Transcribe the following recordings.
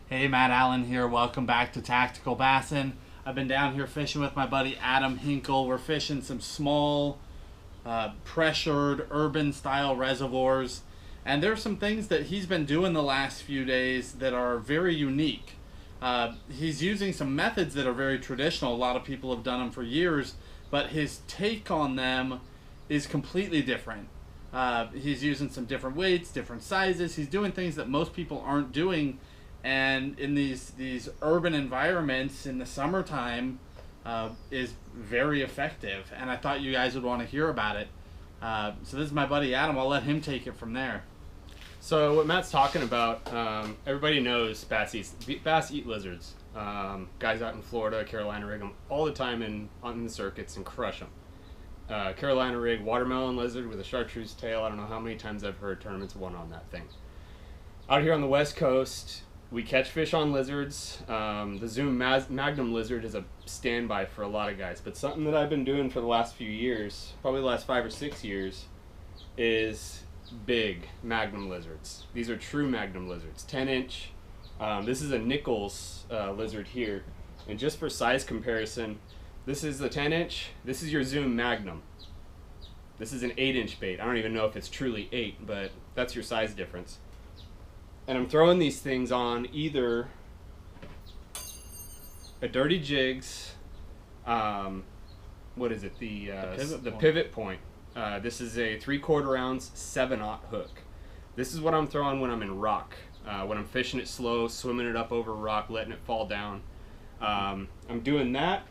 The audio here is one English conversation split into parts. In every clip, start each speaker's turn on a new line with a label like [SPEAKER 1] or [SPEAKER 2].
[SPEAKER 1] Hey, Matt Allen here. Welcome back to Tactical Bassin. I've been down here fishing with my buddy Adam Hinkle. We're fishing some small, pressured, urban-style reservoirs. And there's some things that he's been doing the last few days that are very unique. He's using some methods that are very traditional. A lot of people have done them for years, but his take on them is completely different. He's using some different weights, different sizes. He's doing things that most people aren't doing, and in these urban environments in the summertime is very effective. And I thought you guys would want to hear about it. So this is my buddy Adam. I'll let him take it from there.
[SPEAKER 2] So what Matt's talking about, everybody knows bass eat lizards. Guys out in Florida, Carolina rig them all the time on the circuits and crush them. Carolina rig, watermelon lizard with a chartreuse tail. I don't know how many times I've heard tournaments won on that thing. Out here on the West Coast, we catch fish on lizards. The Zoom Magnum lizard is a standby for a lot of guys, but something that I've been doing for the last few years, probably the last 5 or 6 years, is big Magnum lizards. These are true Magnum lizards, 10-inch. This is a Nichols lizard here, and just for size comparison, this is the 10-inch. This is your Zoom Magnum. This is an 8-inch bait. I don't even know if it's truly 8, but that's your size difference. And I'm throwing these things on either a Dirty Jigs, what is it? The pivot point. This is a 3/4 ounce 7/0 hook. This is what I'm throwing when I'm in rock. When I'm fishing it slow, swimming it up over rock, letting it fall down. I'm doing that.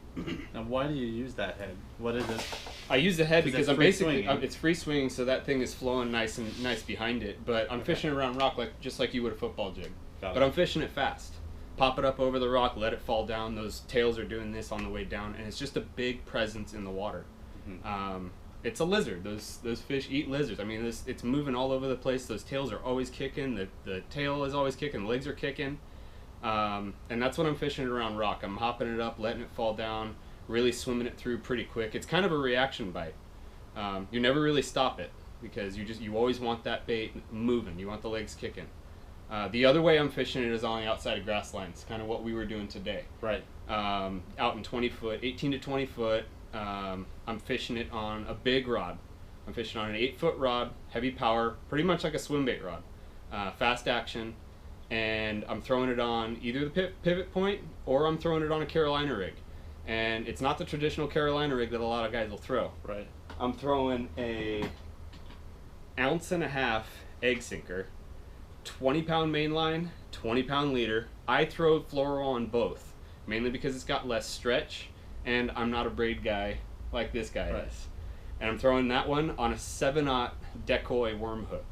[SPEAKER 1] And why do you use that head? What is it?
[SPEAKER 2] I use the head because I'm basically
[SPEAKER 1] swinging.
[SPEAKER 2] it's free swinging, so that thing is flowing nice behind it. But I'm fishing around rock just like you would a football jig. But I'm fishing it fast. Pop it up over the rock, let it fall down. Those tails are doing this on the way down, and it's just a big presence in the water. Mm-hmm. It's a lizard. Those fish eat lizards. I mean, it's moving all over the place. Those tails are always kicking. The tail is always kicking. The legs are kicking. And that's when I'm fishing it around rock. I'm hopping it up, letting it fall down, really swimming it through pretty quick. It's kind of a reaction bite. You never really stop it because you always want that bait moving. You want the legs kicking. The other way I'm fishing it is on the outside of grass lines, kind of what we were doing today.
[SPEAKER 1] Right.
[SPEAKER 2] Out in 20 foot, 18 to 20 foot. I'm fishing it on a big rod. I'm fishing on an 8-foot rod, heavy power, pretty much like a swim bait rod, fast action. And I'm throwing it on either the pivot point or I'm throwing it on a Carolina rig. And it's not the traditional Carolina rig that a lot of guys will throw.
[SPEAKER 1] Right.
[SPEAKER 2] I'm throwing a 1.5 ounce egg sinker, 20-pound main line, 20-pound leader. I throw fluoro on both, mainly because it's got less stretch and I'm not a braid guy like this guy is. And I'm throwing that one on a 7/0 decoy worm hook.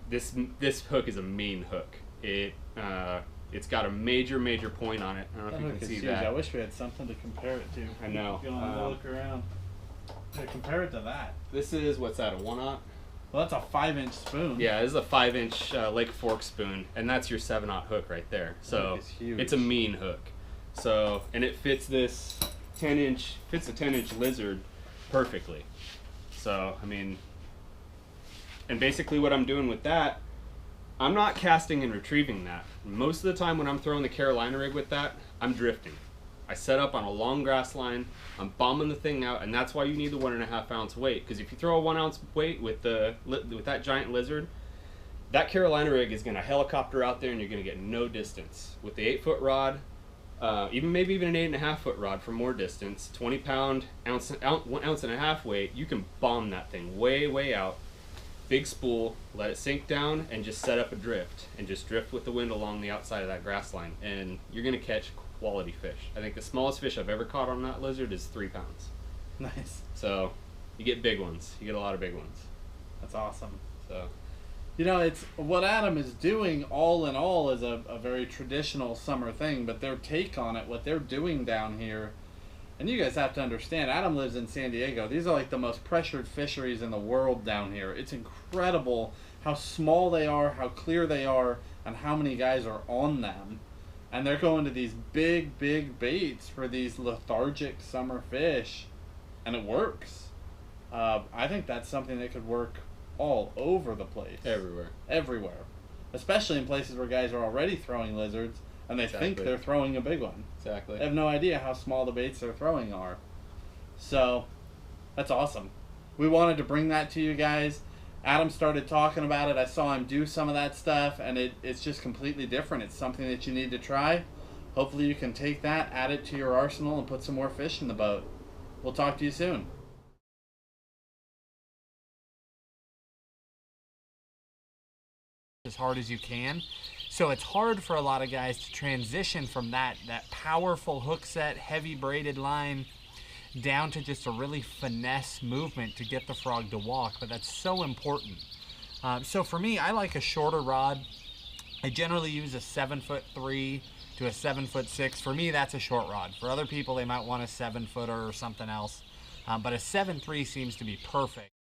[SPEAKER 2] This hook is a mean hook. It's got a major point on it. I don't know if you can see that.
[SPEAKER 1] I wish we had something to compare it to.
[SPEAKER 2] I know.
[SPEAKER 1] Go on, look around. Yeah, compare it to that.
[SPEAKER 2] This is, what's that, a 1/0?
[SPEAKER 1] Well, that's a 5-inch spoon.
[SPEAKER 2] Yeah, this is a 5-inch Lake Fork spoon, and that's your 7/0 hook right there. So it's a mean hook. So, and it fits this 10-inch lizard perfectly. So, I mean, and basically what I'm doing with that, I'm not casting and retrieving that. Most of the time when I'm throwing the Carolina rig with that, I'm drifting. I set up on a long grass line, I'm bombing the thing out, and that's why you need the 1.5 ounce weight. Because if you throw a 1 ounce weight with that giant lizard, that Carolina rig is going to helicopter out there and you're going to get no distance. With the 8-foot rod, maybe even an 8.5 foot rod for more distance, 20-pound, 1.5 ounce weight, you can bomb that thing way out. Big spool, let it sink down, and just set up a drift, and just drift with the wind along the outside of that grass line, and you're going to catch quality fish. I think the smallest fish I've ever caught on that lizard is 3 pounds.
[SPEAKER 1] Nice.
[SPEAKER 2] So you get big ones. You get a lot of big ones.
[SPEAKER 1] That's awesome.
[SPEAKER 2] So,
[SPEAKER 1] you know, it's what Adam is doing all in all is a very traditional summer thing, but their take on it, what they're doing down here, and you guys have to understand, Adam lives in San Diego. These are like the most pressured fisheries in the world down here. It's incredible how small they are, how clear they are, and how many guys are on them. And they're going to these big baits for these lethargic summer fish, and it works. I think that's something that could work all over the place.
[SPEAKER 2] everywhere.
[SPEAKER 1] Everywhere. especially in places where guys are already throwing lizards and they think they're throwing a big one.
[SPEAKER 2] Exactly.
[SPEAKER 1] They have no idea how small the baits they're throwing are. So that's awesome. We wanted to bring that to you guys. Adam started talking about it. I saw him do some of that stuff, and it's just completely different. It's something that you need to try. Hopefully you can take that, add it to your arsenal, and put some more fish in the boat. We'll talk to you soon. As hard as you can. So it's hard for a lot of guys to transition from that powerful hook set, heavy braided line, down to just a really finesse movement to get the frog to walk, but that's so important. So for me, I like a shorter rod. I generally use a 7'3" to a 7'6". For me, that's a short rod. For other people, they might want a 7-footer or something else, but a 7'3" seems to be perfect.